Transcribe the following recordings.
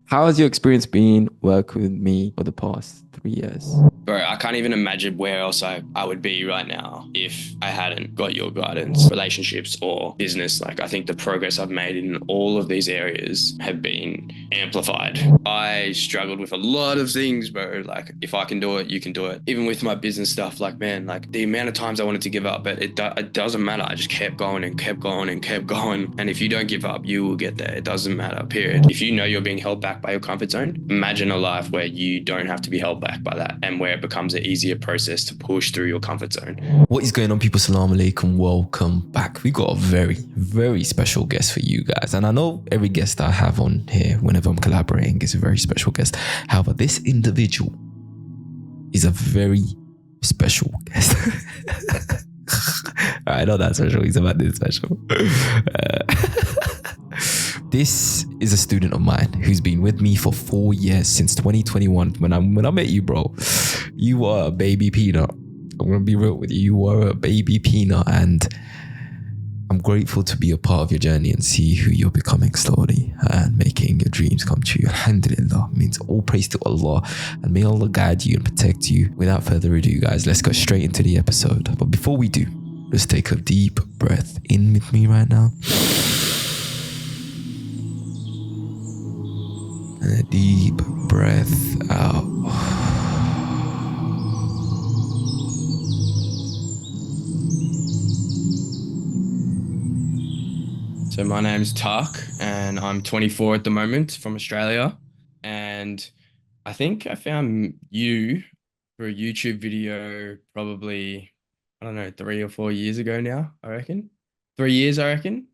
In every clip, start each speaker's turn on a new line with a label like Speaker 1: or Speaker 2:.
Speaker 1: How has your experience been working with me for the past 3 years?
Speaker 2: Bro, I can't even imagine where else I would be right now if I hadn't got your guidance, relationships or business. Like, I think the progress I've made in all of these areas have been amplified. I struggled with a lot of things, bro. Like, if I can do it, you can do it. Even with my business stuff, like, man, like the amount of times I wanted to give up, but it doesn't matter. I just kept going and kept going and kept going. And if you don't give up, you will get there. It doesn't matter, period. If you know you're being held back by your comfort zone, imagine a life where you don't have to be held back by that and where it becomes an easier process to push through your comfort zone.
Speaker 3: What is going on, people? Salam alaikum. Welcome back. We got a very, very special guest for you guys. And I know every guest I have on here, whenever I'm collaborating, is a very special guest. However, this individual is a very special guest. I know that's special. He's about this special. This is a student of mine who's been with me for 4 years, since 2021. When I met you, bro, you were a baby peanut. I'm gonna be real with you. You were a baby peanut, and I'm grateful to be a part of your journey and see who you're becoming slowly and making your dreams come true. Alhamdulillah, means all praise to Allah, and may Allah guide you and protect you. Without further ado, guys, let's go straight into the episode. But before we do, let's take a deep breath in with me right now. And a deep breath out.
Speaker 2: So my name's Tak, and I'm 24 at the moment, from Australia. And I think I found you for a YouTube video probably, I don't know, 3 or 4 years ago now, I reckon. 3 years, I reckon.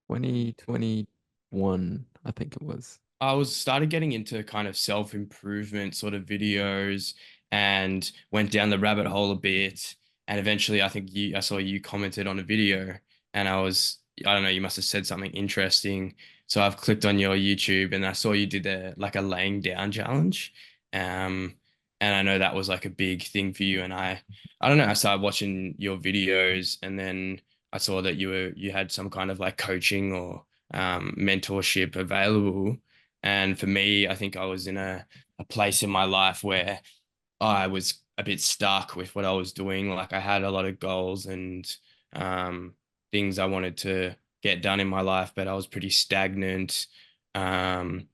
Speaker 1: 2021, I think it was.
Speaker 2: I was started getting into kind of self-improvement sort of videos and went down the rabbit hole a bit. And eventually I saw you commented on a video, and I don't know, you must have said something interesting. So I've clicked on your YouTube and I saw you did a laying down challenge. And I know that was like a big thing for you. And I don't know, I started watching your videos, and then I saw that you had some kind of like coaching or mentorship available. And for me, I think I was in a place in my life where I was a bit stuck with what I was doing. Like, I had a lot of goals and things I wanted to get done in my life, but I was pretty stagnant. I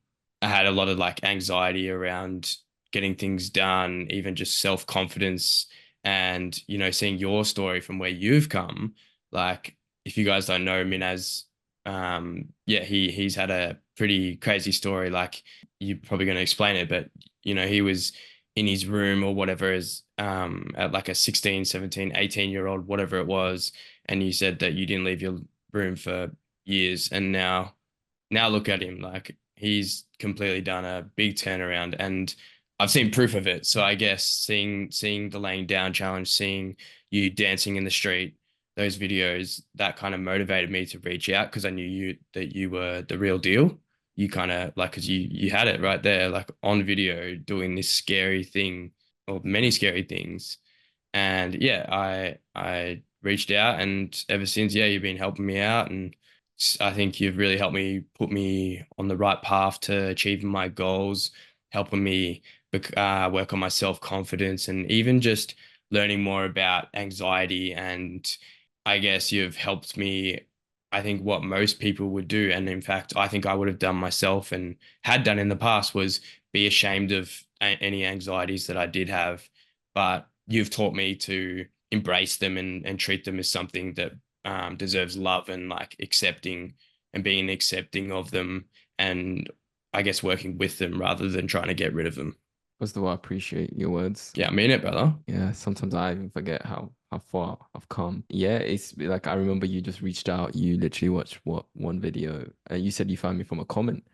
Speaker 2: had a lot of like anxiety around getting things done, even just self-confidence. And, seeing your story from where you've come, like, if you guys don't know Minhaz, yeah, he's had a pretty crazy story. Like, you're probably going to explain it, but he was in his room or whatever, as at like a 16, 17, 18-year-old, whatever it was. And you said that you didn't leave your room for years, and now look at him. Like, he's completely done a big turnaround, and I've seen proof of it. So I guess seeing the laying down challenge, seeing you dancing in the street, those videos, that kind of motivated me to reach out, because I knew that you were the real deal. You kind of like, because you had it right there, like on video, doing this scary thing, or many scary things. And yeah, I reached out, and ever since, yeah, you've been helping me out, and I think you've really helped me put me on the right path to achieving my goals, helping me work on my self-confidence, and even just learning more about anxiety. And I guess you've helped me, I think, what most people would do, and in fact, I think I would have done myself and had done in the past, was be ashamed of any anxieties that I did have. But you've taught me to embrace them and treat them as something that deserves love, and like accepting and being accepting of them, and I guess working with them rather than trying to get rid of them.
Speaker 1: First of all, I appreciate your words.
Speaker 2: Yeah, I mean it, brother.
Speaker 1: Yeah, sometimes I even forget how far I've come. Yeah, it's like I remember you just reached out. You literally watched one video, and you said you found me from a comment,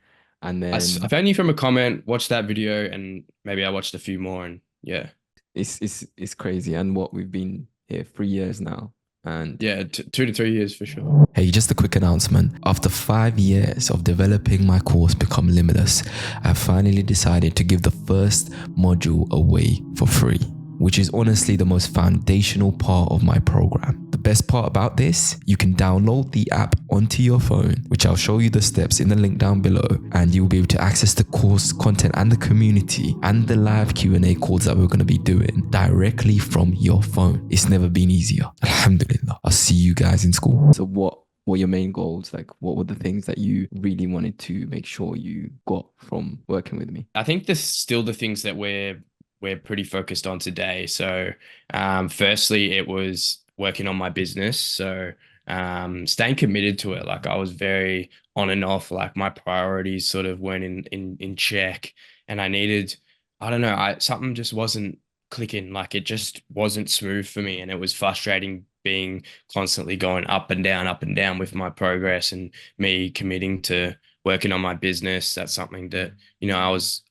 Speaker 1: and
Speaker 2: I
Speaker 1: then
Speaker 2: found you from a comment, watched that video, and maybe I watched a few more, and yeah.
Speaker 1: it's crazy. And what, we've been here 3 years now, and
Speaker 2: Yeah, 2 to 3 years for sure.
Speaker 3: Hey, just a quick announcement. After 5 years of developing my course Become Limitless, I finally decided to give the first module away for free. which is honestly the most foundational part of my program. The best part about this, you can download the app onto your phone, which I'll show you the steps in the link down below, and you'll be able to access the course content and the community and the live Q&A calls that we're going to be doing directly from your phone. It's never been easier. Alhamdulillah. I'll see you guys in school.
Speaker 1: So what were your main goals? Like, what were the things that you really wanted to make sure you got from working with me?
Speaker 2: I think there's still the things that we're pretty focused on today. So, firstly, it was working on my business. So, staying committed to it. Like I was very on and off. Like my priorities sort of weren't in check, and I don't know, something just wasn't clicking. Like it just wasn't smooth for me, and it was frustrating being constantly going up and down with my progress and me committing to working on my business. That's something that, I was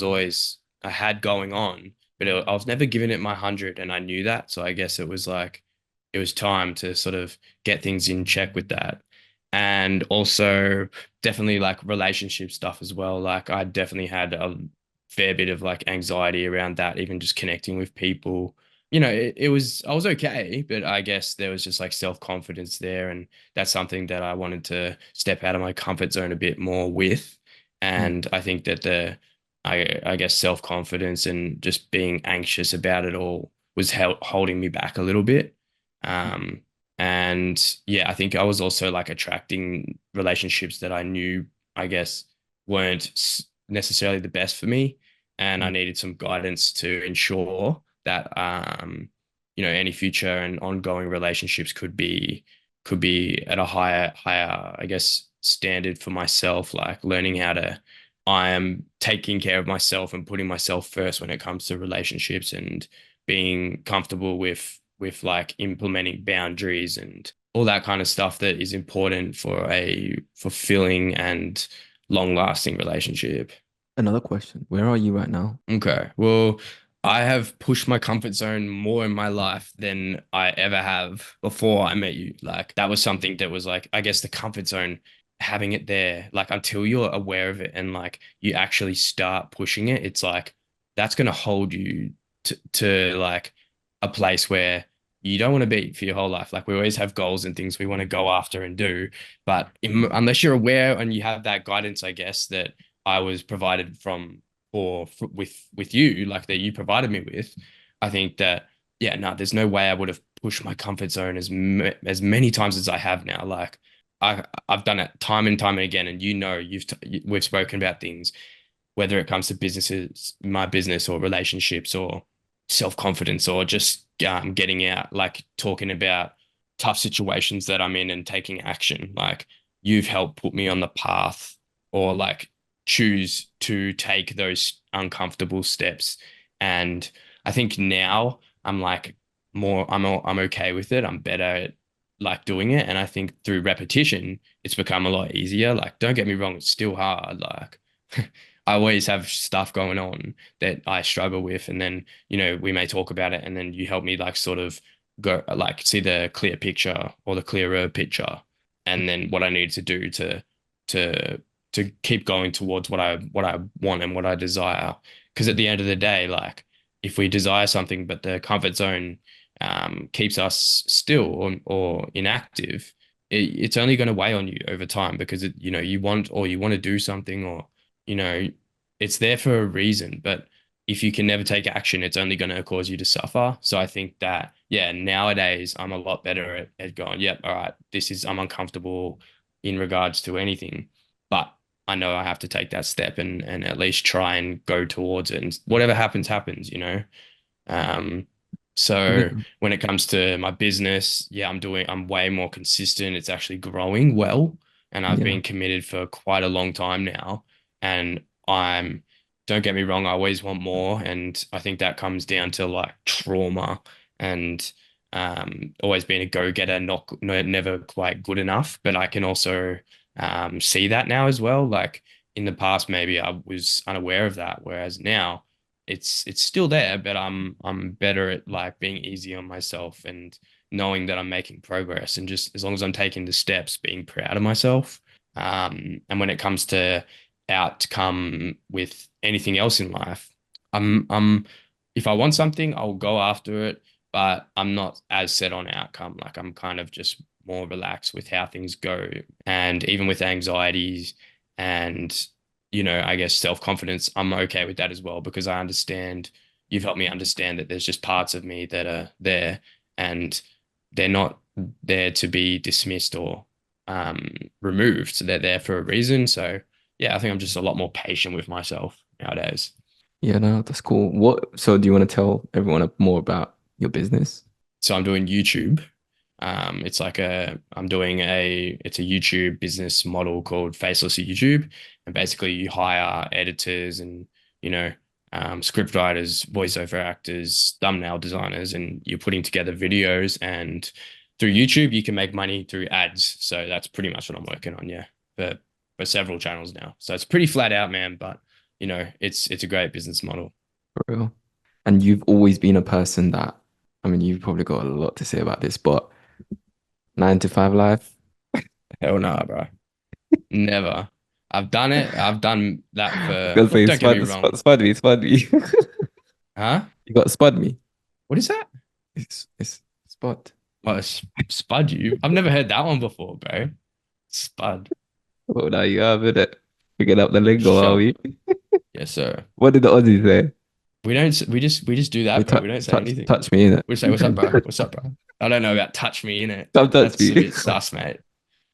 Speaker 2: always, I had going on, but I was never giving it my 100, and I knew that. So I guess it was like, it was time to sort of get things in check with that. And also definitely like relationship stuff as well. Like I definitely had a fair bit of like anxiety around that, even just connecting with people. I was okay, but I guess there was just like self-confidence there. And that's something that I wanted to step out of my comfort zone a bit more with. And I think that I guess self-confidence and just being anxious about it all was holding me back a little bit. Um, and yeah, I think I was also like attracting relationships that I knew, I guess, weren't necessarily the best for me. And I needed some guidance to ensure that, any future and ongoing relationships could be at a higher, I guess, standard for myself, like learning how to, I am taking care of myself and putting myself first when it comes to relationships, and being comfortable with like implementing boundaries and all that kind of stuff that is important for a fulfilling and long lasting relationship.
Speaker 1: Another question. Where are you right now?
Speaker 2: Okay. Well, I have pushed my comfort zone more in my life than I ever have before I met you. Like that was something that was like, I guess the comfort zone, having it there, like until you're aware of it and like you actually start pushing it, it's like that's going to hold you to like a place where you don't want to be for your whole life. Like we always have goals and things we want to go after and do, but unless you're aware and you have that guidance, I guess that I was provided from or with you, like that you provided me with, I think that yeah, no, there's no way I would have pushed my comfort zone as many times as I have now. Like I've done it time and time and again, and we've spoken about things, whether it comes to businesses, my business, or relationships, or self-confidence, or just getting out, like talking about tough situations that I'm in and taking action. Like you've helped put me on the path, or like choose to take those uncomfortable steps. And I think now I'm like I'm okay with it. I'm better at like doing it. And I think through repetition, it's become a lot easier. Like, don't get me wrong, it's still hard. Like I always have stuff going on that I struggle with. And then, we may talk about it, and then you help me like sort of go like see the clear picture or the clearer picture. And then what I need to do to to keep going towards what I want and what I desire. Because at the end of the day, like if we desire something, but the comfort zone keeps us still or inactive, it's only going to weigh on you over time, because you want to do something, or you know it's there for a reason. But if you can never take action, it's only going to cause you to suffer. So I think that yeah, nowadays I'm a lot better at going, yep, all right, I'm uncomfortable in regards to anything, but I know I have to take that step and at least try and go towards it, and whatever happens happens. um so
Speaker 1: Even-
Speaker 2: when it comes to my business, yeah, I'm way more consistent. It's actually growing well, and I've
Speaker 1: Yeah.
Speaker 2: been committed for quite a long time now. And I'm don't get me wrong, I always want more. And I think that comes down to like trauma and always being a go-getter, not no, never quite good enough. But I can also see that now as well. Like in the past, maybe I was unaware of that, whereas now it's still there, but I'm better at like being easy on myself and knowing that I'm making progress, and just as long as I'm taking the steps, being proud of myself. And when it comes to outcome with anything else in life, I'm if I want something, I'll go after it, but I'm not as set on outcome. Like I'm kind of just more relaxed with how things go. And even with anxieties and, I guess self-confidence, I'm okay with that as well because I understand you've helped me understand that there's just parts of me that are there and they're not there to be dismissed or removed. So they're there for a reason. So yeah, I think I'm just a lot more patient with myself nowadays.
Speaker 1: Yeah, no, that's cool. So do you want to tell everyone more about your business?
Speaker 2: So I'm doing YouTube. It's a YouTube business model called Faceless YouTube. And basically you hire editors and, you know, script writers, voiceover actors, thumbnail designers, and you're putting together videos and through YouTube you can make money through ads. So that's pretty much what I'm working on, yeah, for several channels now. So it's pretty flat out, man, but it's a great business model.
Speaker 1: For real. And you've always been a person that, I mean, you've probably got a lot to say about this, but 9 to 5 life.
Speaker 2: Hell no, bro. Never. I've done it. I've done that for,
Speaker 1: Gonna say
Speaker 2: don't get me wrong.
Speaker 1: spud me.
Speaker 2: Huh?
Speaker 1: You got spud me.
Speaker 2: What is that?
Speaker 1: It's spud.
Speaker 2: What, spud you? I've never heard that one before, bro. Spud.
Speaker 1: Well, now you have it. Picking up the lingo, are
Speaker 2: Sure.
Speaker 1: we?
Speaker 2: Yes, sir.
Speaker 1: What did the Aussies say?
Speaker 2: We just do
Speaker 1: They
Speaker 2: that, bro. We don't say anything.
Speaker 1: touch me in it.
Speaker 2: We say, what's up, bro? What's up, bro? I don't know about touch me in it.
Speaker 1: Come touch
Speaker 2: That's
Speaker 1: me.
Speaker 2: a bit sus, mate.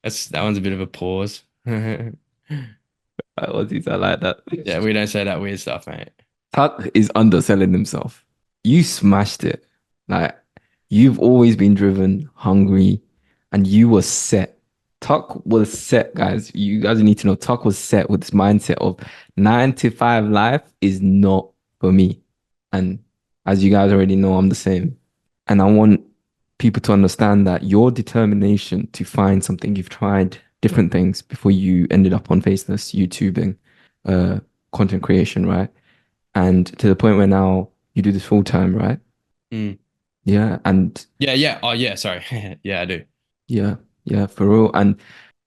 Speaker 2: That one's a bit of a pause.
Speaker 1: Aussies are like that.
Speaker 2: Yeah, we don't say that weird stuff, mate.
Speaker 1: Tuck is underselling himself. You smashed it. Like you've always been driven, hungry, and you were set. Tuck was set, guys. You guys need to know Tuck was set with this mindset of 9 to 5 life is not for me. And as you guys already know, I'm the same. And I want people to understand that your determination to find something, you've tried different things before you ended up on Faceless, YouTubing, content creation, right? And to the point where now you do this full time, right?
Speaker 2: Mm.
Speaker 1: Yeah. And
Speaker 2: Yeah. Oh, yeah. Sorry. Yeah, I do.
Speaker 1: yeah, for real. And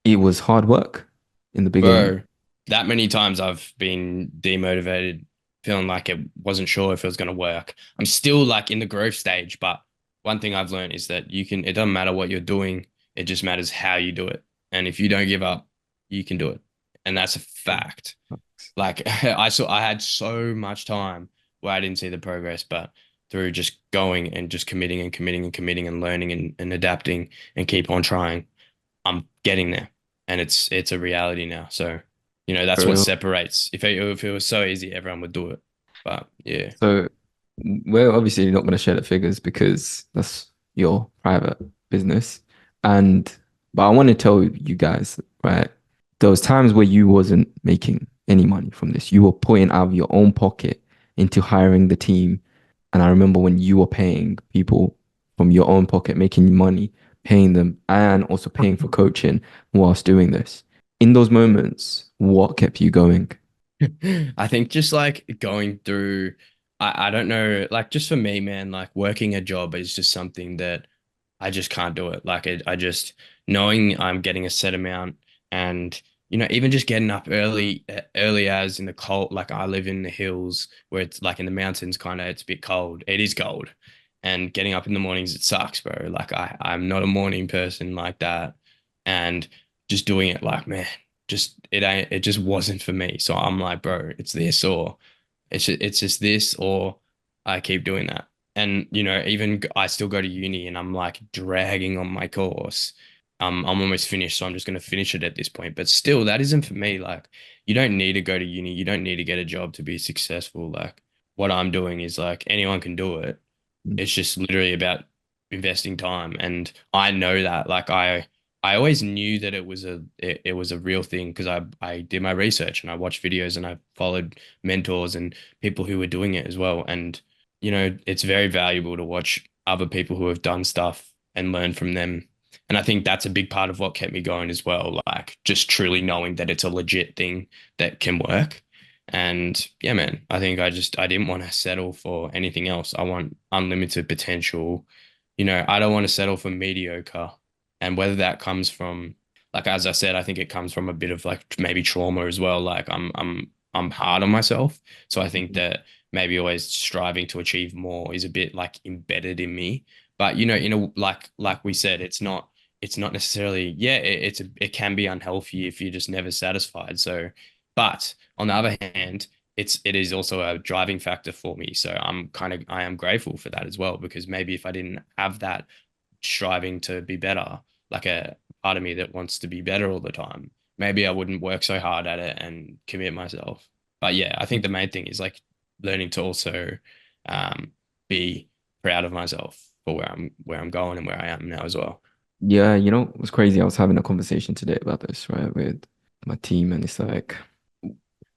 Speaker 1: it was hard work in the beginning.
Speaker 2: Bro, that many times I've been demotivated, feeling like it wasn't sure if it was going to work. I'm still like in the growth stage, but one thing I've learned is that it doesn't matter what you're doing, it just matters how you do it. And if you don't give up, you can do it. And that's a fact. Like I had so much time where I didn't see the progress, but through just going and just committing and committing and committing and learning and adapting and keep on trying, I'm getting there. And it's a reality now. So, that's
Speaker 1: For
Speaker 2: what
Speaker 1: real.
Speaker 2: separates. If it was so easy, everyone would do it. But yeah.
Speaker 1: So we're obviously not going to share the figures because that's your private business. But I want to tell you guys, right? There was times where you wasn't making any money from this. You were putting out of your own pocket into hiring the team. And I remember when you were paying people from your own pocket, making money, paying them, and also paying for coaching whilst doing this. In those moments, what kept you going?
Speaker 2: I think just like going through, I don't know, like just for me, man, like working a job is just something that I just can't do it. Like I just knowing I'm getting a set amount and even just getting up early as in the cold, like I live in the hills where it's like in the mountains, kind of it's a bit cold. It is cold. And getting up in the mornings, it sucks, bro. Like I'm not a morning person like that. And just doing it like, man, it just wasn't for me. So I'm like, bro, it's this or it's just this or I keep doing that. And even I still go to uni and I'm like dragging on my course. I'm almost finished, so I'm just gonna finish it at this point. But still, that isn't for me. Like, you don't need to go to uni, you don't need to get a job to be successful. Like, what I'm doing is like anyone can do it. It's just literally about investing time, and I know that. Like, I always knew that it was a real thing because I did my research and I watched videos and I followed mentors and people who were doing it as well. And it's very valuable to watch other people who have done stuff and learn from them. And I think that's a big part of what kept me going as well. Like just truly knowing that it's a legit thing that can work. And yeah, man, I think I didn't want to settle for anything else. I want unlimited potential. I don't want to settle for mediocre. And whether that comes from, like, as I said, I think it comes from a bit of like maybe trauma as well. Like I'm I'm hard on myself. So I think that maybe always striving to achieve more is a bit like embedded in me. But like we said, it's not necessarily, yeah, it can be unhealthy if you're just never satisfied. So, but on the other hand, it is also a driving factor for me. So I am grateful for that as well, because maybe if I didn't have that striving to be better, like a part of me that wants to be better all the time, maybe I wouldn't work so hard at it and commit myself. But yeah, I think the main thing is like learning to also um, be proud of myself for where I'm going and where I am now as well.
Speaker 1: Yeah, it was crazy. I was having a conversation today about this, right, with my team, and it's like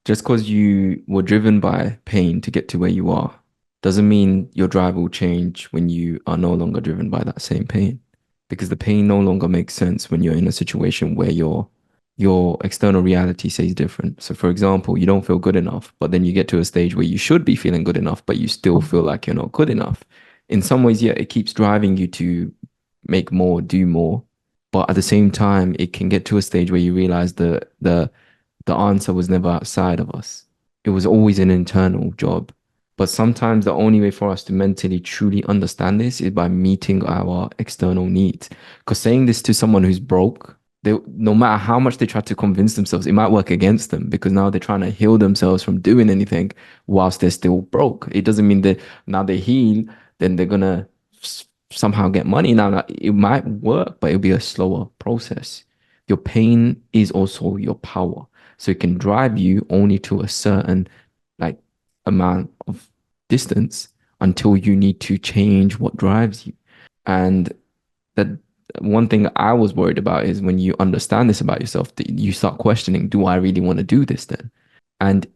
Speaker 1: just because you were driven by pain to get to where you are doesn't mean your drive will change when you are no longer driven by that same pain. Because the pain no longer makes sense when you're in a situation where your external reality says different. So for example, you don't feel good enough, but then you get to a stage where you should be feeling good enough, but you still feel like you're not good enough. In some ways, yeah, it keeps driving you to make more, do more. But at the same time, it can get to a stage where you realize the answer was never outside of us. It was always an internal job. But sometimes the only way for us to mentally truly understand this is by meeting our external needs. Because saying this to someone who's broke, no matter how much they try to convince themselves, it might work against them because now they're trying to heal themselves from doing anything whilst they're still broke. It doesn't mean that now they heal, then they're gonna somehow get money. Now it might work, but it'll be a slower process. Your pain is also your power. So it can drive you only to a certain like amount of distance until you need to change what drives you. And that one thing I was worried about is when you understand this about yourself, that you start questioning, do I really want to do this then? And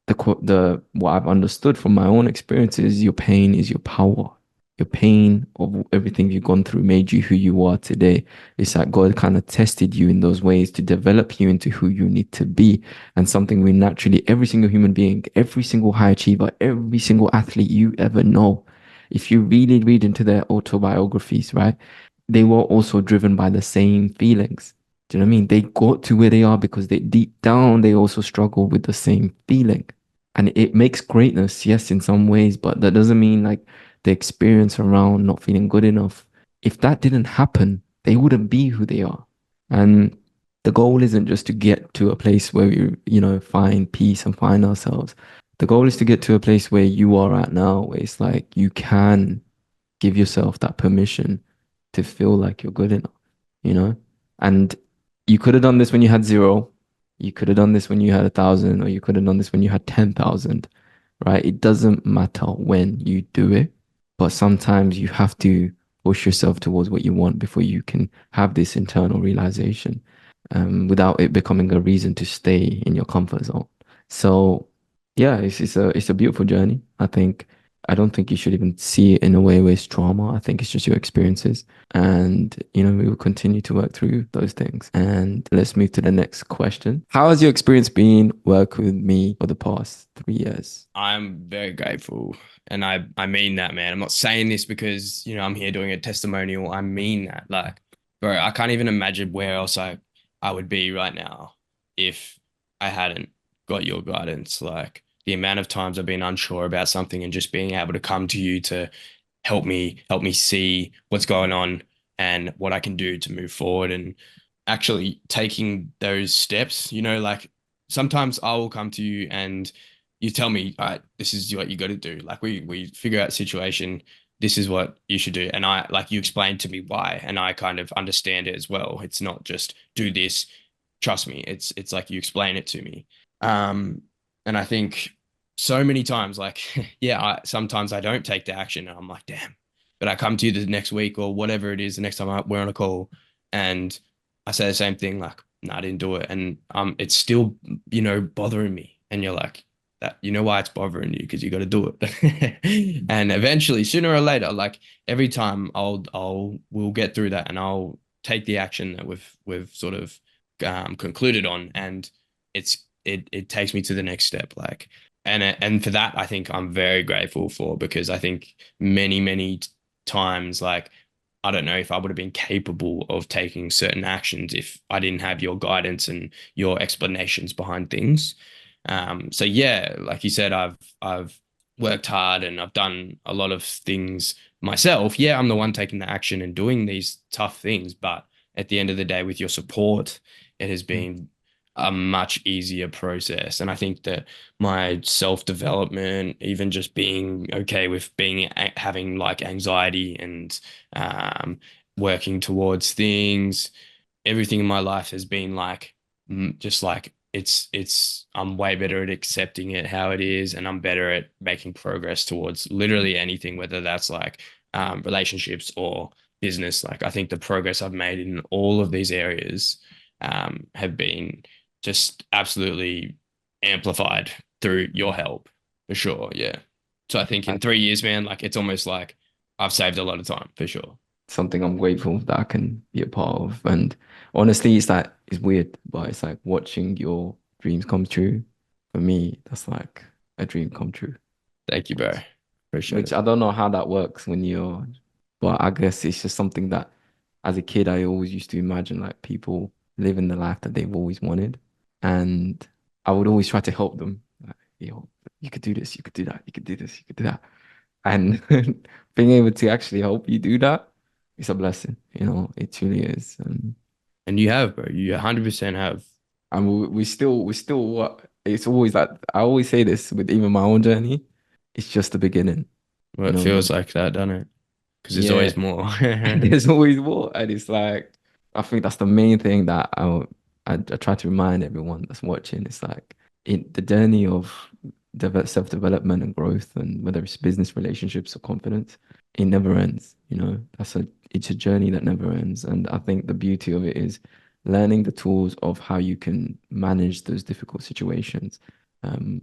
Speaker 1: the what I've understood from my own experiences, your pain is your power. Your pain of everything you've gone through made you who you are today. It's like God kind of tested you in those ways to develop you into who you need to be. And something we naturally, every single human being, every single high achiever, every single athlete you ever know, if you really read into their autobiographies, right, they were also driven by the same feelings. Do you know what I mean? They got to where they are because they deep down they also struggle with the same feeling. And it makes greatness, yes, in some ways, but that doesn't mean like the experience around not feeling good enough. If that didn't happen, they wouldn't be who they are. And the goal isn't just to get to a place where we find peace and find ourselves. The goal is to get to a place where you are at now, where it's like you can give yourself that permission to feel like you're good enough, you know? And you could have done this when you had zero. You could have done this when you had 1,000, or you could have done this when you had 10,000, right? It doesn't matter when you do it, but sometimes you have to push yourself towards what you want before you can have this internal realization, without it becoming a reason to stay in your comfort zone. So, yeah, it's a beautiful journey. I don't think you should even see it in a way where it's trauma. I think it's just your experiences. And, we will continue to work through those things. And let's move to the next question. How has your experience been working with me for the past 3 years?
Speaker 2: I'm very grateful. And I mean that, man. I'm not saying this because, I'm here doing a testimonial. I mean that. Like, bro, I can't even imagine where else I would be right now if I hadn't got your guidance. Like the amount of times I've been unsure about something and just being able to come to you to help me see what's going on and what I can do to move forward, and actually taking those steps, like sometimes I will come to you and you tell me, all right, this is what you got to do. Like we figure out situation, this is what you should do. And I like you explain to me why, and I kind of understand it as well. It's not just do this, trust me. It's like you explain it to me. And I think so many times, like, yeah, sometimes I don't take the action and I'm like, damn. But I come to you the next week or whatever it is, the next time we're on a call, and I say the same thing, like, no, I didn't do it. And it's still, bothering me. And you're like, that you know why it's bothering you, because you got to do it. And eventually, sooner or later, like every time we'll get through that and I'll take the action that we've sort of concluded on, and it takes me to the next step. Like, and for that, I think I'm very grateful for, because I think many times, like, I don't know if I would have been capable of taking certain actions if I didn't have your guidance and your explanations behind things. So yeah, like you said, I've worked hard and I've done a lot of things myself. Yeah, I'm the one taking the action and doing these tough things, but at the end of the day, with your support, it has
Speaker 1: Mm.
Speaker 2: been a much easier process. And I think that my self-development, even just being okay with being having like anxiety and um, working towards things, everything in my life has been like just like it's I'm way better at accepting it how it is, and I'm better at making progress towards literally anything, whether that's like relationships or business. Like I think the progress I've made in all of these areas have been just absolutely amplified through your help for sure. Yeah. So I think in 3 years, man, like it's almost like I've saved a lot of time for sure.
Speaker 1: Something I'm grateful that I can be a part of. And honestly, it's like it's weird, but it's like watching your dreams come true. For me, that's like a dream come true.
Speaker 2: Thank you, bro. Appreciate
Speaker 1: Which
Speaker 2: it.
Speaker 1: I don't know how that works when you're, but I guess it's just something that as a kid I always used to imagine like people living the life that they've always wanted. And I would always try to help them. Like, yo, you could do this, you could do that, you could do this, you could do that. And being able to actually help you do that, it's a blessing, it truly is.
Speaker 2: And you have, bro. You 100% have.
Speaker 1: And we still what it's always like I always say this with even my own journey, it's just the beginning,
Speaker 2: Well,
Speaker 1: you
Speaker 2: it
Speaker 1: know what I
Speaker 2: feels
Speaker 1: mean?
Speaker 2: like that, doesn't it? Because there's
Speaker 1: Yeah,
Speaker 2: always more.
Speaker 1: there's always more. And it's like I think that's the main thing that I try to remind everyone that's watching. It's like the journey of self-development and growth, and whether it's business, relationships, or confidence, it never ends. It's a journey that never ends. And I think the beauty of it is learning the tools of how you can manage those difficult situations, um,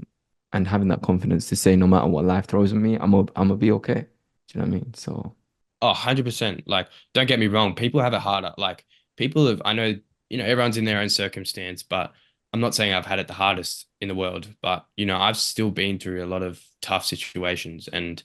Speaker 1: and having that confidence to say, no matter what life throws at me, I'm gonna be okay. Do you know what I mean? So.
Speaker 2: Oh, 100%. Like, don't get me wrong. People have it harder. Like, people have, I know, everyone's in their own circumstance, but I'm not saying I've had it the hardest in the world, but, I've still been through a lot of tough situations, and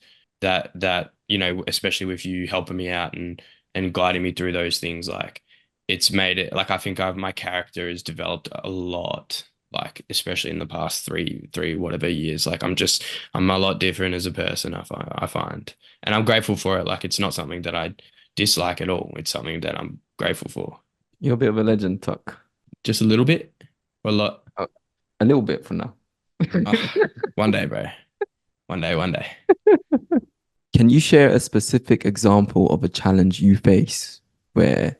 Speaker 2: especially with you helping me out and guiding me through those things, like, it's made it, like, I think my character has developed a lot, like, especially in the past three, whatever years. Like, I'm a lot different as a person, I find. And I'm grateful for it. Like it's not something that I dislike at all. It's something that I'm grateful for.
Speaker 1: You're a bit of a legend, Tuck.
Speaker 2: Just a little bit or a lot.
Speaker 1: A, a little bit for now.
Speaker 2: Oh, one day, bro. One day, one day.
Speaker 1: Can you share a specific example of a challenge you face where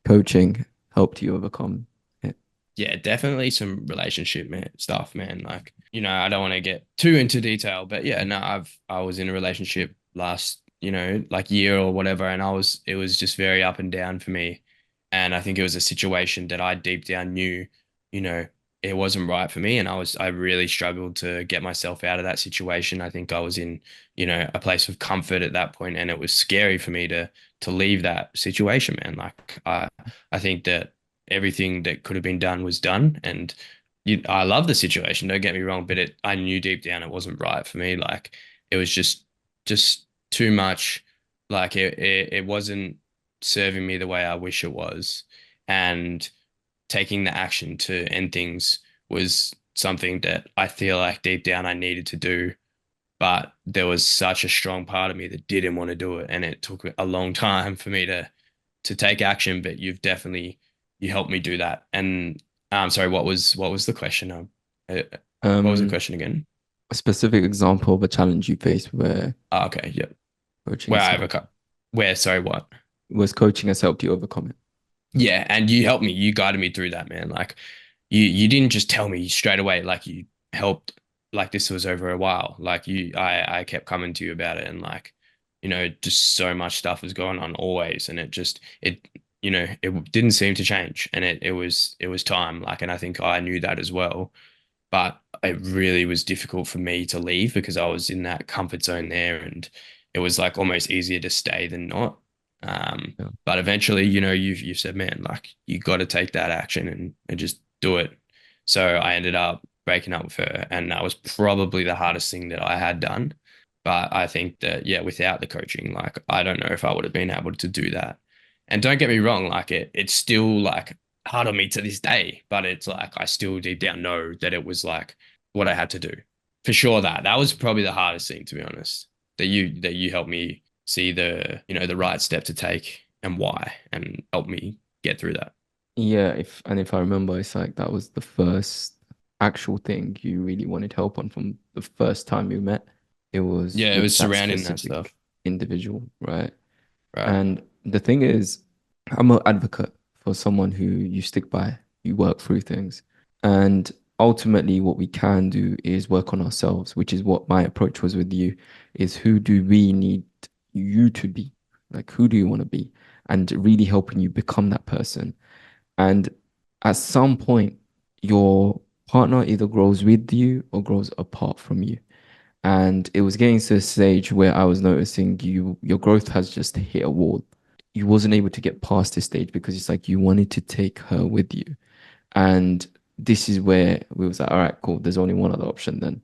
Speaker 1: coaching helped you overcome it?
Speaker 2: Yeah, definitely some relationship stuff, man. Like, I don't want to get too into detail, but yeah, no, I was in a relationship last, like year or whatever, and it was just very up and down for me. And I think it was a situation that I deep down knew, you know, it wasn't right for me. And I really struggled to get myself out of that situation. I think I was in, a place of comfort at that point, and it was scary for me to leave that situation, man. Like I think that everything that could have been done was done. And I love the situation, don't get me wrong, but I knew deep down it wasn't right for me. Like it was just too much. Like it wasn't serving me the way I wish it was. And taking the action to end things was something that I feel like deep down I needed to do. But there was such a strong part of me that didn't want to do it. And it took a long time for me to take action, but you helped me do that. And I'm sorry, what was the question? What was the
Speaker 1: Um,
Speaker 2: question again?
Speaker 1: a specific example of a challenge you faced where
Speaker 2: Oh, okay, yeah.
Speaker 1: coaching
Speaker 2: Where
Speaker 1: has
Speaker 2: I
Speaker 1: helped,
Speaker 2: overcome. Where, sorry, what?
Speaker 1: was coaching has helped you overcome it.
Speaker 2: Yeah, and you helped me. You guided me through that, man. Like you didn't just tell me straight away. Like you helped. Like this was over a while. Like I kept coming to you about it, and like just so much stuff was going on always, and it didn't seem to change, and it was time. Like, and I think I knew that as well. But it really was difficult for me to leave because I was in that comfort zone there, and it was like almost easier to stay than not.
Speaker 1: Yeah.
Speaker 2: But eventually, you said, man, like you got to take that action and just do it. So I ended up breaking up with her, and that was probably the hardest thing that I had done. But I think that yeah, without the coaching, like I don't know if I would have been able to do that. And don't get me wrong, like it's still like hard on me to this day, but it's like I still deep down know that it was like what I had to do. For sure that was probably the hardest thing, to be honest. That you helped me see the right step to take and why, and help me get through that.
Speaker 1: Yeah, if I remember, it's like that was the first actual thing you really wanted help on from the first time you met. It was
Speaker 2: Yeah, it
Speaker 1: with
Speaker 2: was
Speaker 1: that
Speaker 2: surrounding that stuff.
Speaker 1: specific individual, right?
Speaker 2: Right.
Speaker 1: And the thing is, I'm an advocate for someone who you stick by, you work through things. And ultimately, what we can do is work on ourselves, which is what my approach was with you, is who do we need you to be? Like, who do you want to be? And really helping you become that person. And at some point, your partner either grows with you or grows apart from you. And it was getting to a stage where I was noticing your growth has just hit a wall. You wasn't able to get past this stage because it's like you wanted to take her with you. And this is where we was like, all right, cool. There's only one other option then.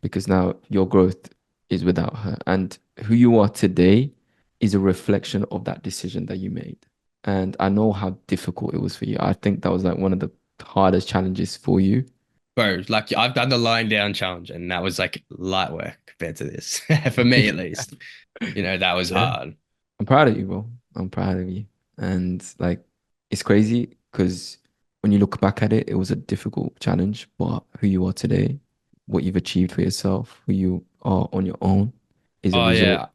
Speaker 1: Because now your growth is without her. And who you are today is a reflection of that decision that you made. And I know how difficult it was for you. I think that was like one of the hardest challenges for you.
Speaker 2: Bro, like I've done the lying down challenge, and that was like light work compared to this. For me at least. That was
Speaker 1: Yeah.
Speaker 2: hard.
Speaker 1: I'm proud of you, bro. I'm proud of you. And like, it's crazy because when you look back at it, it was a difficult challenge, but who you are today, what you've achieved for yourself, who you are on your own is a
Speaker 2: Oh
Speaker 1: result.
Speaker 2: yeah.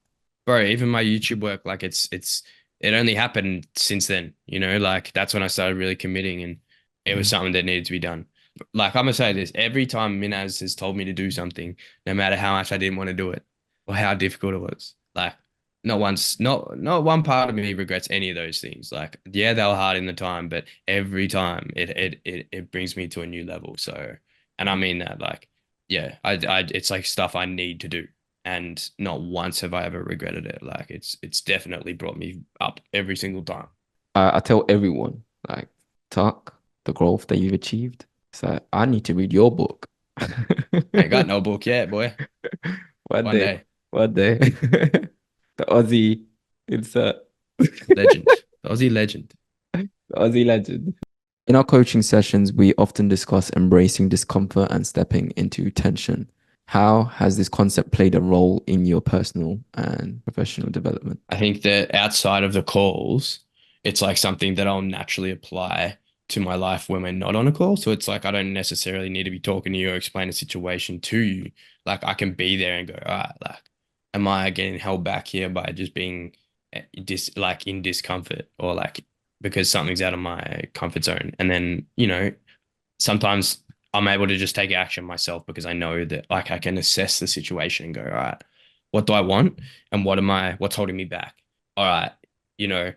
Speaker 2: Bro, even my YouTube work, like it only happened since then, like that's when I started really committing, and it was
Speaker 1: Yeah.
Speaker 2: something that needed to be done. Like I'm gonna say this, every time Minhaz has told me to do something, no matter how much I didn't want to do it or how difficult it was, like not one part of me regrets any of those things. Like, yeah, they were hard in the time, but every time it brings me to a new level. So, and I mean that, like, yeah, I it's like stuff I need to do, and not once have I ever regretted it. Like it's definitely brought me up every single time.
Speaker 1: I tell everyone, like, Tuck, the growth that you've achieved. It's like, I need to read your book.
Speaker 2: Ain't got no book yet, boy.
Speaker 1: One
Speaker 2: One
Speaker 1: day,
Speaker 2: day.
Speaker 1: one day. The Aussie insert,
Speaker 2: Legend. The Aussie legend.
Speaker 1: the Aussie legend. In our coaching sessions, we often discuss embracing discomfort and stepping into tension. How has this concept played a role in your personal and professional development?
Speaker 2: I think that outside of the calls, it's like something that I'll naturally apply to my life when we're not on a call. So it's like I don't necessarily need to be talking to you or explain a situation to you. Like I can be there and go, all right, like, am I getting held back here by just being like in discomfort, or like because something's out of my comfort zone? And then, sometimes I'm able to just take action myself because I know that like I can assess the situation and go, all right, what do I want? And what's holding me back? All right, you know,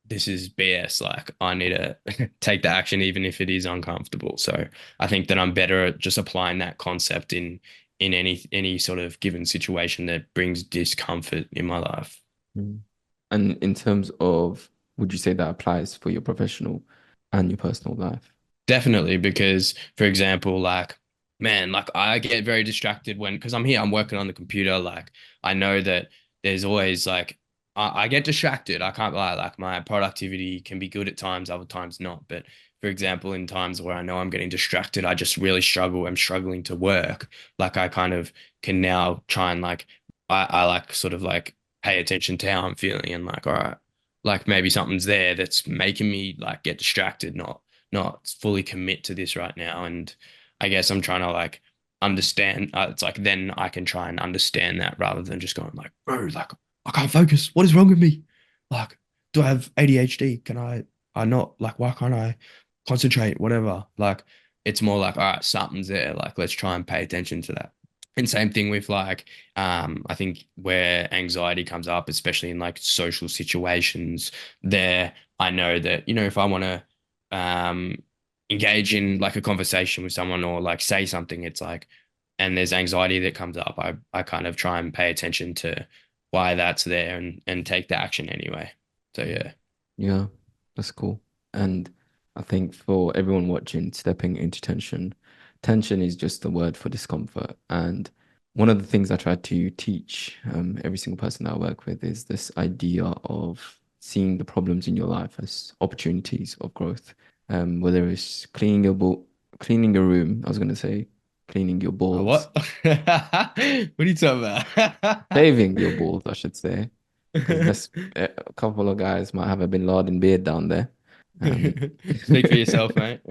Speaker 2: this is BS. Like I need to take the action even if it is uncomfortable. So I think that I'm better at just applying that concept in any sort of given situation that brings discomfort in my life.
Speaker 1: Mm. And in terms of, would you say that applies for your professional and your personal life?
Speaker 2: Definitely, because for example, like, man, like I get very distracted because I'm here, I'm working on the computer. Like, I know that there's always like, I get distracted. I can't lie. Like, my productivity can be good at times, other times not. But for example, in times where I know I'm getting distracted, I just really struggle. I'm struggling to work. Like, I kind of can now try and like, I like sort of like pay attention to how I'm feeling, and like, all right, like maybe something's there that's making me like get distracted, not fully commit to this right now. And I guess I'm trying to like understand. It's like then I can try and understand that rather than just going like, bro, like I can't focus. What is wrong with me? Like, do I have ADHD? Can I not like, why can't I concentrate? Whatever. Like, it's more like, all right, something's there. Like, let's try and pay attention to that. And same thing with like, I think where anxiety comes up, especially in like social situations, there, I know that, if I want to um engage in like a conversation with someone or like say something, it's like, and there's anxiety that comes up, I kind of try and pay attention to why that's there, and take the action anyway. So yeah.
Speaker 1: Yeah, that's cool. And I think for everyone watching, stepping into tension, tension is just the word for discomfort. And one of the things I try to teach every single person that I work with is this idea of seeing the problems in your life as opportunities of growth. Whether it's cleaning your room, I was going to say cleaning your balls,
Speaker 2: What? What are you talking about?
Speaker 1: shaving your balls, I should say, because a couple of guys might have a bin Laden beard down there, and
Speaker 2: Speak for yourself, mate.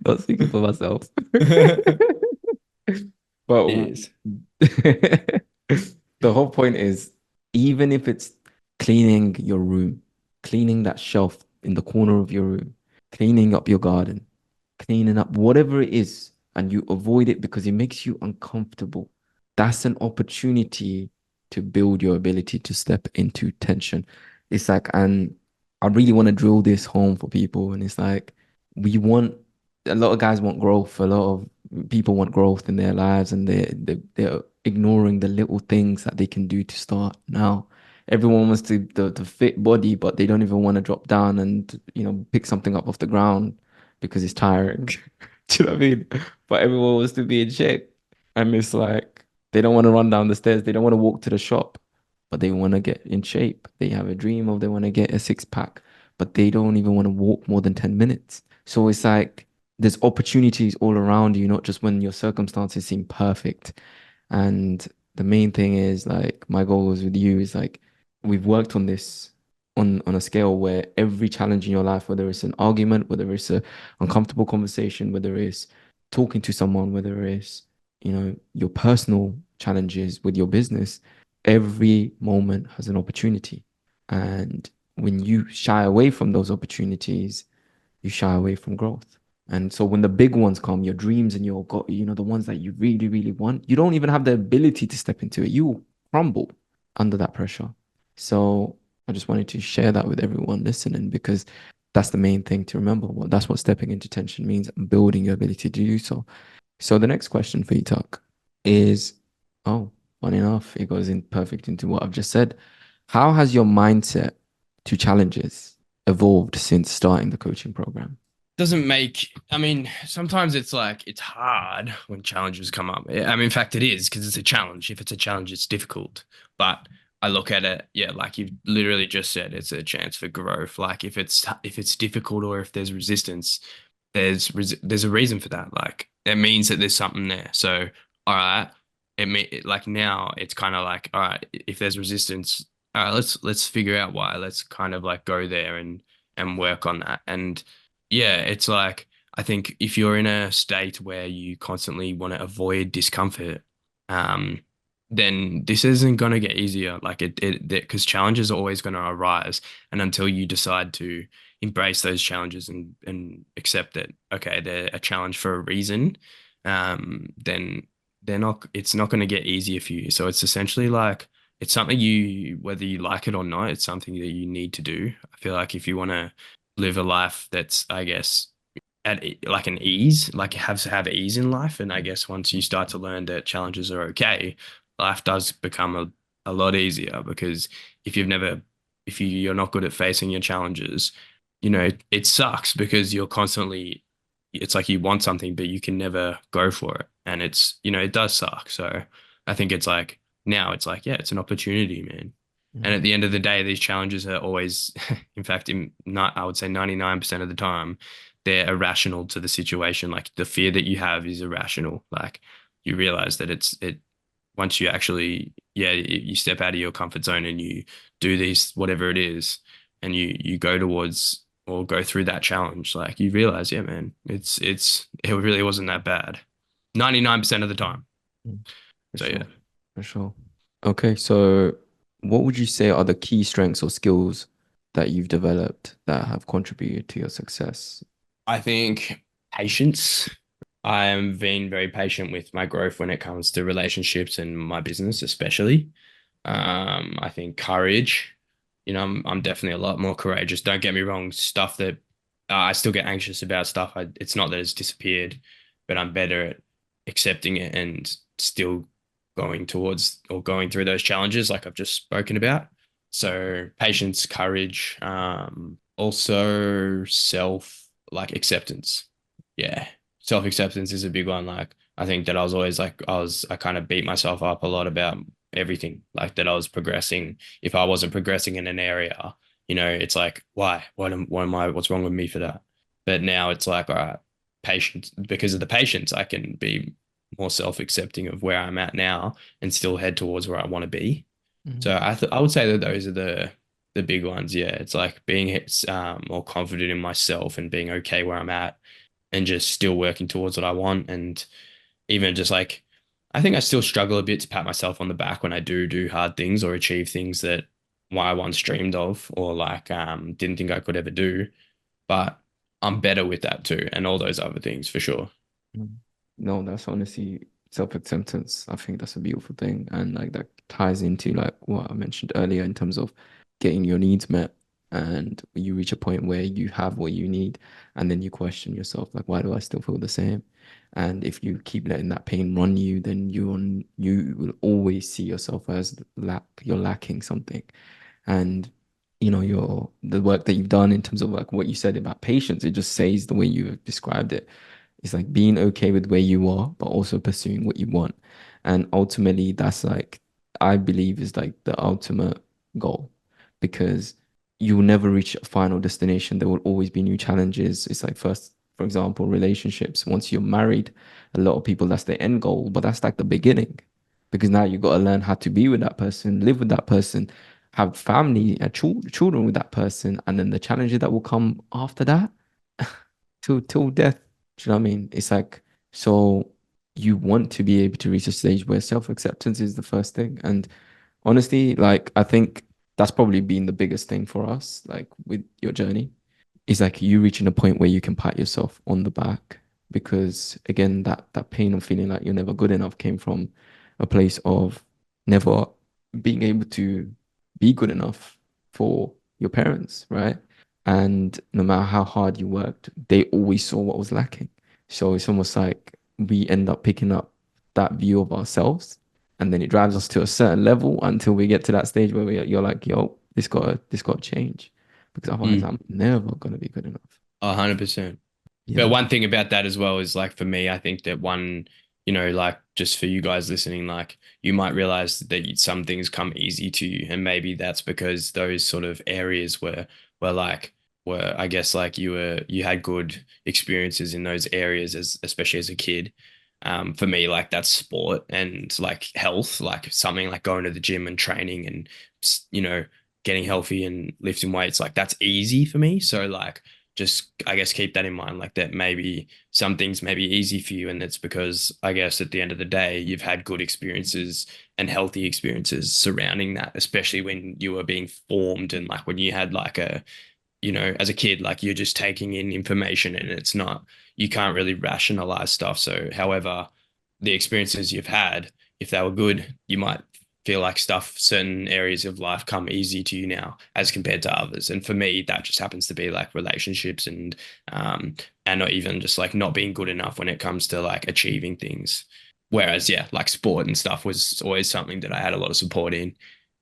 Speaker 1: not speaking for myself. But
Speaker 2: Yes.
Speaker 1: the whole point is, even if it's cleaning your room, cleaning that shelf in the corner of your room, cleaning up your garden, cleaning up whatever it is, and you avoid it because it makes you uncomfortable, that's an opportunity to build your ability to step into tension. It's like, and I really want to drill this home for people. And it's like, we want, a lot of guys want growth, a lot of people want growth in their lives, and they're ignoring the little things that they can do to start now. Everyone wants the fit body, but they don't even want to drop down and pick something up off the ground because it's tiring. Do you know what I mean? But everyone wants to be in shape, and it's like they don't want to run down the stairs, they don't want to walk to the shop, but they want to get in shape. They have a dream of they want to get a six pack, but they don't even want to walk more than 10 minutes. So it's like there's opportunities all around you, not just when your circumstances seem perfect. And the main thing is like my goal is with you is like we've worked on this on a scale where every challenge in your life, whether it's an argument, whether it's a uncomfortable conversation, whether it's talking to someone, whether it's your personal challenges with your business, every moment has an opportunity. And when you shy away from those opportunities, you shy away from growth. And so when the big ones come, your dreams and the ones that you really, really want, you don't even have the ability to step into it. You will crumble under that pressure. So I just wanted to share that with everyone listening because that's the main thing to remember. Well, that's what stepping into tension means, building your ability to do so. So the next question for you, Tuck, is, oh, funny enough, it goes in perfect into what I've just said. How has your mindset to challenges evolved since starting the coaching program?
Speaker 2: Doesn't make, I mean, sometimes it's like it's hard when challenges come up. I mean, in fact, it is because it's a challenge. If it's a challenge, it's difficult. But I look at it, yeah, like you literally just said, it's a chance for growth. Like if it's difficult or if there's resistance, there's a reason for that. Like it means that there's something there. So all right, like now it's kind of like all right, if there's resistance, all right, let's figure out why. Let's kind of like go there and work on that. And yeah, it's like I think if you're in a state where you constantly want to avoid discomfort, um, then this isn't going to get easier. Like because challenges are always going to arise, and until you decide to embrace those challenges and accept that okay, they're a challenge for a reason, then it's not going to get easier for you. So it's essentially like it's something whether you like it or not, it's something that you need to do. I feel like if you want to live a life that's, I guess, like an ease, like you have to have ease in life. And I guess once you start to learn that challenges are okay, life does become a lot easier because if you've never, if you're not good at facing your challenges, it sucks because you're constantly, it's like you want something, but you can never go for it. And it does suck. So I think it's like now it's like, yeah, it's an opportunity, man. And
Speaker 1: Mm.
Speaker 2: at the end of the day, these challenges are always, in fact, I would say 99% of the time, they're irrational to the situation. Like the fear that you have is irrational. Like you realize that once you actually, yeah, you step out of your comfort zone and you do these, whatever it is, and you go towards or go through that challenge, like you realize, yeah, man, it really wasn't that bad. 99% of the time.
Speaker 1: Mm. For
Speaker 2: So yeah.
Speaker 1: sure. For sure. Okay, so what would you say are the key strengths or skills that you've developed that have contributed to your success?
Speaker 2: I think patience. I am being very patient with my growth when it comes to relationships and my business, especially. I think courage. I'm definitely a lot more courageous. Don't get me wrong. Stuff that I still get anxious about stuff. It's not that it's disappeared, but I'm better at accepting it and still going towards or going through those challenges like I've just spoken about. So patience, courage, also like acceptance. Yeah, self-acceptance is a big one. Like I think that I was always like I kind of beat myself up a lot about everything, like that I was progressing. If I wasn't progressing in an area, it's like why? What's wrong with me for that? But now it's like, all right, patience, because of the patience, I can be more self-accepting of where I'm at now and still head towards where I want to be. So
Speaker 1: Mhm.
Speaker 2: I would say that those are the big ones. Yeah, it's like being more confident in myself and being okay where I'm at, and just still working towards what I want. And even just like, I think I still struggle a bit to pat myself on the back when I do hard things or achieve things that I once dreamed of or like didn't think I could ever do. But I'm better with that too, and all those other things for sure.
Speaker 1: Mm. No, that's honestly self-acceptance. I think that's a beautiful thing. And like that ties into like what I mentioned earlier in terms of getting your needs met. And you reach a point where you have what you need, and then you question yourself, like, why do I still feel the same? And if you keep letting that pain run you, then you will always see yourself as you're lacking something. And your the work that you've done in terms of like what you said about patience, it just says the way you described it. It's like being okay with where you are, but also pursuing what you want. And ultimately, that's like, I believe is like the ultimate goal because you will never reach a final destination. There will always be new challenges. It's like, first, for example, relationships. Once you're married, a lot of people, that's their end goal, but that's like the beginning because now you got to learn how to be with that person, live with that person, have family and children with that person. And then the challenges that will come after that till death. Do you know what I mean? It's like, so you want to be able to reach a stage where self-acceptance is the first thing. And honestly, like I think that's probably been the biggest thing for us, like with your journey, is like you reaching a point where you can pat yourself on the back. Because again, that pain of feeling like you're never good enough came from a place of never being able to be good enough for your parents, right? And no matter how hard you worked, they always saw what was lacking. So it's almost like we end up picking up that view of ourselves, and then it drives us to a certain level until we get to that stage where you're like, yo, this got to change, because otherwise
Speaker 2: Mm,
Speaker 1: I'm never gonna be good enough.
Speaker 2: 100%. But
Speaker 1: Yeah.
Speaker 2: one thing about that as well is like for me, I think that one, like just for you guys listening, like you might realize that some things come easy to you, and maybe that's because those sort of areas were like were I guess like you had good experiences in those areas as especially as a kid. For me, like that's sport and like health, like something like going to the gym and training and you know getting healthy and lifting weights, like that's easy for me. So like just I guess keep that in mind, like that maybe some things may be easy for you, and it's because I guess at the end of the day you've had good experiences and healthy experiences surrounding that, especially when you were being formed and like when you had like a as a kid, like you're just taking in information and it's not, you can't really rationalize stuff. So, however, the experiences you've had, if they were good, you might feel like certain areas of life come easy to you now as compared to others. And for me, that just happens to be like relationships um, and not even just like not being good enough when it comes to like achieving things. Whereas, yeah, like sport and stuff was always something that I had a lot of support in.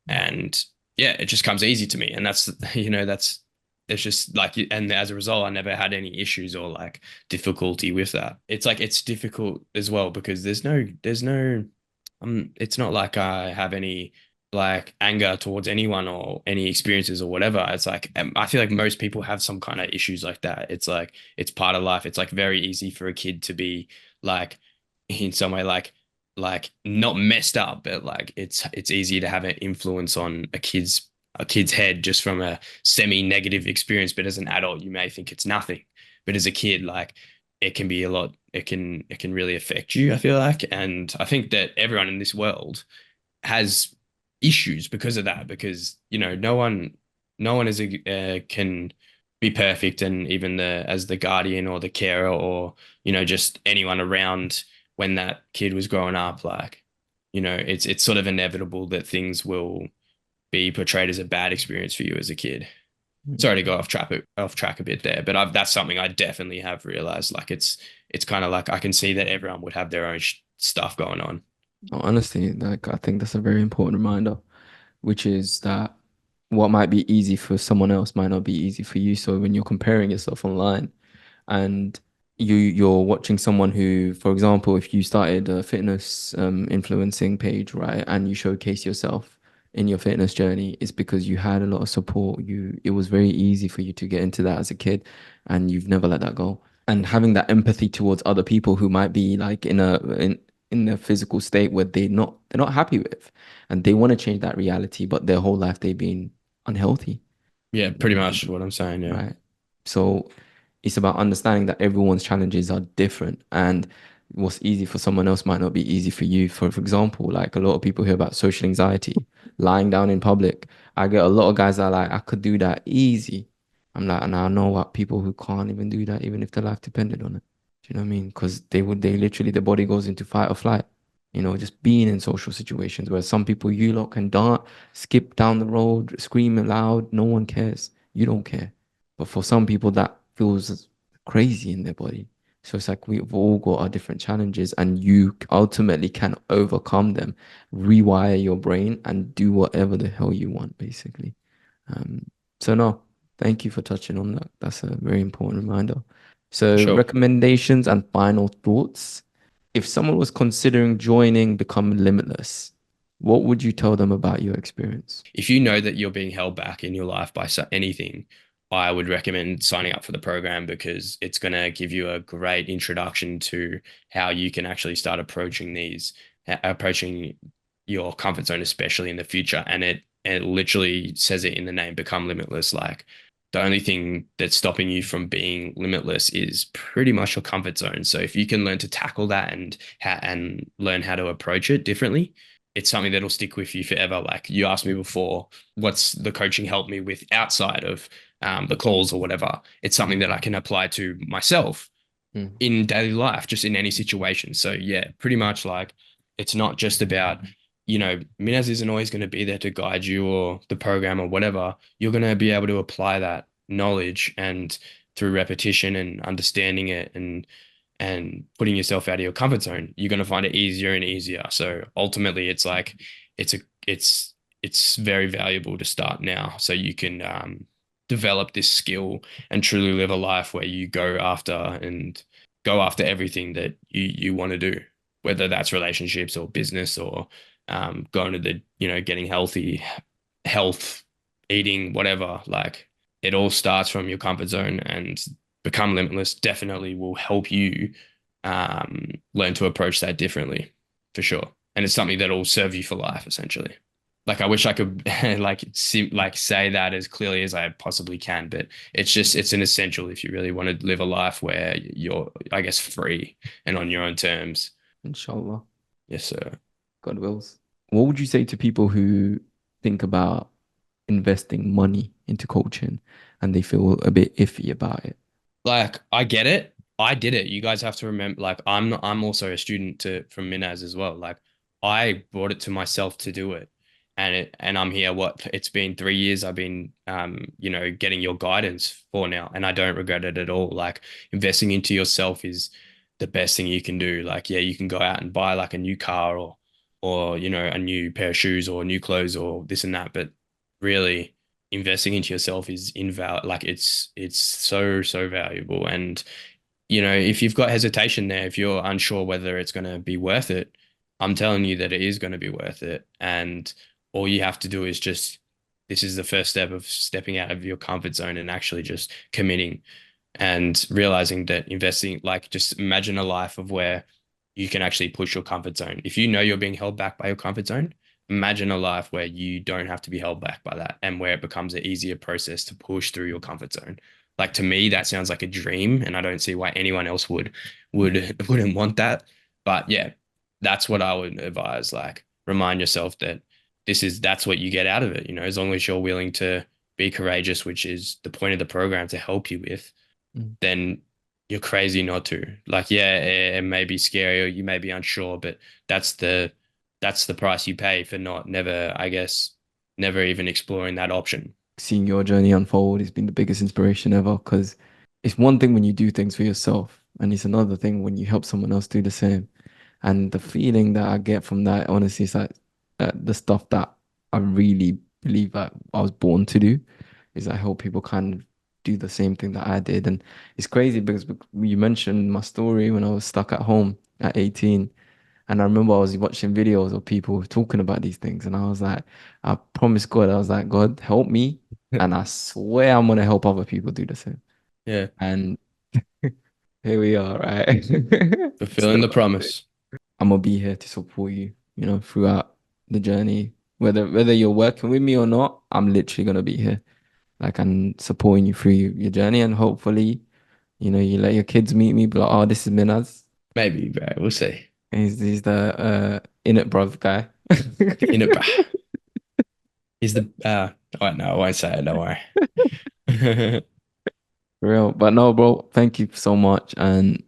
Speaker 2: And yeah, it just comes easy to me. And that's, that's it's just like, and as a result, I never had any issues or like difficulty with that. It's like it's difficult as well because there's no it's not like I have any like anger towards anyone or any experiences or whatever. It's like I feel like most people have some kind of issues like that. It's like it's part of life. It's like very easy for a kid to be like in some way like not messed up, but like it's easy to have an influence on a kid's head just from a semi-negative experience. But as an adult, you may think it's nothing. But as a kid, like it can be a lot, it can really affect you, I feel like. And I think that everyone in this world has issues because of that, because no one is can be perfect, and even the as the guardian or the carer or just anyone around when that kid was growing up, like it's sort of inevitable that things will be portrayed as a bad experience for you as a kid. Sorry to go off track a bit there, but that's something I definitely have realized. Like it's kind of like I can see that everyone would have their own stuff going on.
Speaker 1: Honestly, like I think that's a very important reminder, which is that what might be easy for someone else might not be easy for you. So when you're comparing yourself online and you're watching someone who, for example, if you started a fitness influencing page, right, and you showcase yourself in your fitness journey, it's because you had a lot of support. It was very easy for you to get into that as a kid, and you've never let that go. and having that empathy towards other people who might be like in a physical state where they're not happy with, and they want to change that reality, but their whole life they've been unhealthy,
Speaker 2: Yeah, pretty much what I'm saying. Yeah.
Speaker 1: right? So it's about understanding that everyone's challenges are different, and what's easy for someone else might not be easy for you. For example, like a lot of people hear about social anxiety, lying down in public. I get a lot of guys that are like, I could do that easy. I'm like, and I know what people who can't even do that, even if their life depended on it. Do you know what I mean? Because they literally, the body goes into fight or flight. Just being in social situations where some people you lot can dance, skip down the road, screaming loud, no one cares. You don't care. But for some people, that feels crazy in their body. So it's like we've all got our different challenges, and you ultimately can overcome them, rewire your brain, and do whatever the hell you want, basically. Um, so no, thank you for touching on that. That's a very important reminder. So
Speaker 2: Sure.
Speaker 1: recommendations and final thoughts. If someone was considering joining Become Limitless, what would you tell them about your experience?
Speaker 2: If you know that you're being held back in your life by anything, I would recommend signing up for the program because it's going to give you a great introduction to how you can actually start approaching your comfort zone, especially in the future. And it literally says it in the name, become limitless. Like the only thing that's stopping you from being limitless is pretty much your comfort zone. So if you can learn to tackle that and learn how to approach it differently, it's something that'll stick with you forever. Like you asked me before, what's the coaching helped me with outside of the calls or whatever? It's something that I can apply to myself
Speaker 1: Mm.
Speaker 2: in daily life, just in any situation. So yeah, pretty much like it's not just about, Minhaz isn't always going to be there to guide you or the program or whatever. You're going to be able to apply that knowledge and through repetition and understanding it and putting yourself out of your comfort zone, you're going to find it easier and easier. So ultimately, it's like it's a it's very valuable to start now, so you can develop this skill and truly live a life where you go after everything that you want to do, whether that's relationships or business or going to the getting healthy, health, eating, whatever. Like it all starts from your comfort zone and become limitless definitely will help you learn to approach that differently for sure. And it's something that will serve you for life, essentially. Like I wish I could like say that as clearly as I possibly can, but it's an essential if you really want to live a life where you're, I guess, free and on your own terms.
Speaker 1: Inshallah,
Speaker 2: Yes, sir.
Speaker 1: God wills. What would you say to people who think about investing money into coaching and they feel a bit iffy about it?
Speaker 2: Like I get it. I did it. You guys have to remember, like I'm also a student from Minhaz as well. Like I brought it to myself to do it. And I'm here, it's been 3 years I've been getting your guidance for now. And I don't regret it at all. Like investing into yourself is the best thing you can do. Like, yeah, you can go out and buy like a new car or a new pair of shoes or new clothes or this and that. But really investing into yourself is invaluable. Like it's so valuable. And if you've got hesitation there, if you're unsure whether it's going to be worth it, I'm telling you that it is going to be worth it. And all you have to do is this is the first step of stepping out of your comfort zone and actually just committing and realizing that investing, like just imagine a life of where you can actually push your comfort zone. If you know you're being held back by your comfort zone, imagine a life where you don't have to be held back by that and where it becomes an easier process to push through your comfort zone. Like to me, that sounds like a dream, and I don't see why anyone else wouldn't want that. But yeah, that's what I would advise. Like remind yourself that that's what you get out of it. As long as you're willing to be courageous, which is the point of the program to help you with,
Speaker 1: Mm.
Speaker 2: then you're crazy not to. Like, yeah, it may be scary or you may be unsure, but that's the that's the price you pay for I guess, never even exploring that option.
Speaker 1: Seeing your journey unfold has been the biggest inspiration ever, because it's one thing when you do things for yourself, and it's another thing when you help someone else do the same. And the feeling that I get from that, honestly, is like the stuff that I really believe that I was born to do, is I help people kind of do the same thing that I did. And it's crazy because you mentioned my story when I was stuck at home at 18. And I remember I was watching videos of people talking about these things. And I was like, I promised God, I was like, God, help me. And I swear I'm going to help other people do the same.
Speaker 2: Yeah.
Speaker 1: And here we are, right?
Speaker 2: Fulfilling the promise.
Speaker 1: I'm gonna be here to support you, throughout the journey. Whether you're working with me or not, I'm literally gonna be here. Like I'm supporting you through your journey, and hopefully, you let your kids meet me, be like, oh, this is Minhaz.
Speaker 2: Maybe, bro. We'll see.
Speaker 1: He's the in it bruv guy.
Speaker 2: In it, bro. He's the oh no, I won't say it, don't worry.
Speaker 1: Real. But no, bro, thank you so much. And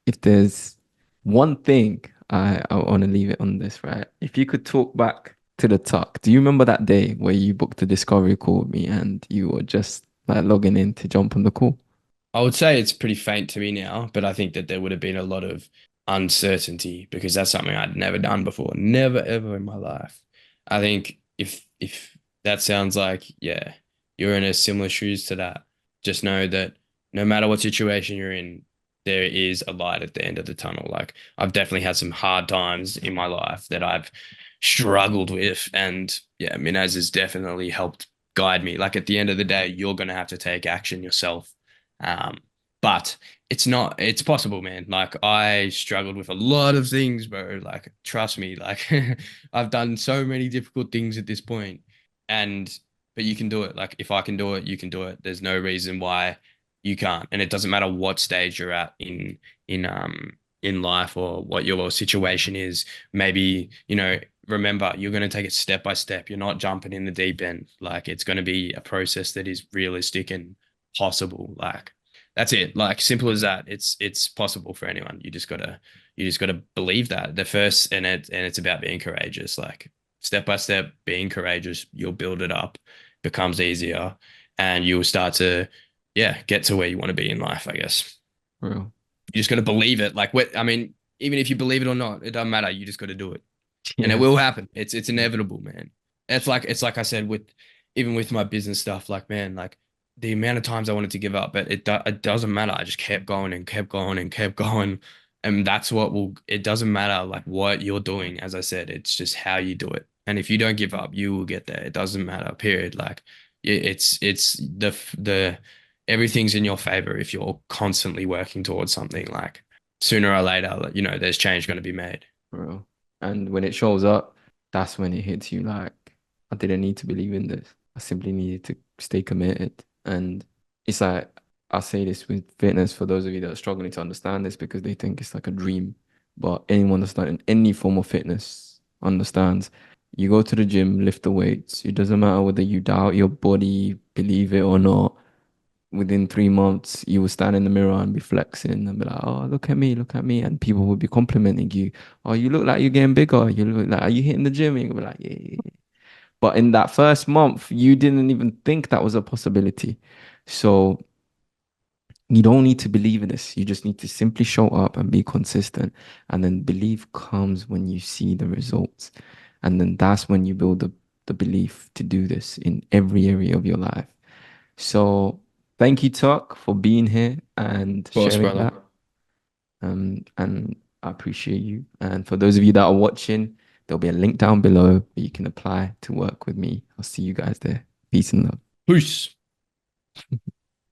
Speaker 1: if there's one thing I want to leave it on this, right? If you could talk back to the talk, do you remember that day where you booked a discovery call with me and you were just like logging in to jump on the call?
Speaker 2: I would say it's pretty faint to me now, but I think that there would have been a lot of uncertainty because that's something I'd never done before. Never ever in my life. I think if that sounds like, yeah, you're in a similar shoes to that, just know that no matter what situation you're in, there is a light at the end of the tunnel. Like I've definitely had some hard times in my life that I've struggled with. And yeah, Minaz has definitely helped guide me. Like at the end of the day, you're gonna have to take action yourself. Um, but it's possible, man. Like I struggled with a lot of things, bro. Like trust me, like I've done so many difficult things at this point, and but you can do it. Like if I can do it, you can do it. There's no reason why you can't. And it doesn't matter what stage you're at in life or what your situation is. Maybe, remember you're going to take it step by step. You're not jumping in the deep end. Like it's going to be a process that is realistic and possible. Like that's it. Like simple as that. It's possible for anyone. You just gotta believe that. The first and it's about being courageous. Like step by step, being courageous, you'll build it up, becomes easier, and you'll start to, yeah, get to where you want to be in life, I guess.
Speaker 1: Real.
Speaker 2: You just gotta believe it. Like what I mean, even if you believe it or not, it doesn't matter. You just gotta do it. And it
Speaker 1: Yeah.
Speaker 2: will happen. It's inevitable, man. It's like I said with even with my business stuff, like man, like the amount of times I wanted to give up, but it doesn't matter. I just kept going and kept going and kept going. And that's what will it doesn't matter like what you're doing. As I said, it's just how you do it. And if you don't give up, you will get there. It doesn't matter, period. Like it's the everything's in your favor if you're constantly working towards something. Like sooner or later, there's change going to be made.
Speaker 1: Real. And when it shows up, that's when it hits you like, I didn't need to believe in this. I simply needed to stay committed. And it's like, I say this with fitness for those of you that are struggling to understand this because they think it's like a dream. But anyone that's starting any form of fitness understands you go to the gym, lift the weights. It doesn't matter whether you doubt your body, believe it or not. Within 3 months, you will stand in the mirror and be flexing and be like, oh, look at me. And people will be complimenting you. Oh, you look like you're getting bigger. You look like, are you hitting the gym? And you'll be like, yeah, yeah, yeah. But in that first month, you didn't even think that was a possibility. So you don't need to believe in this. You just need to simply show up and be consistent. And then belief comes when you see the results. And then that's when you build the belief to do this in every area of your life. So thank you, Tuck, for being here and
Speaker 2: Of course,
Speaker 1: sharing
Speaker 2: brother.
Speaker 1: that. And I appreciate you. And for those of you that are watching, there'll be a link down below where you can apply to work with me. I'll see you guys there. Peace and love.
Speaker 2: Peace.